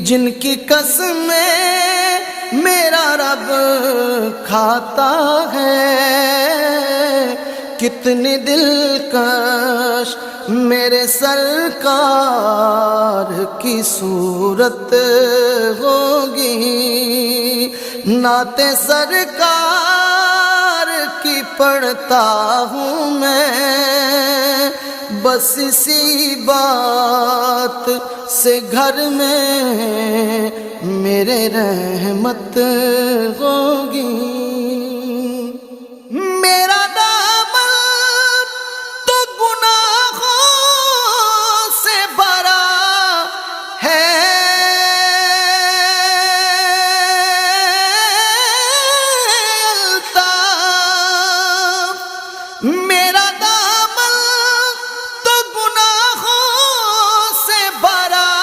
जिनकी कसमें मेरा रब खाता है। कितनी दिलकश मेरे सरकार की सूरत होगी, नाते सरकार की पढ़ता हूँ मैं, बस इसी बात से घर में मेरे रहमत होगी।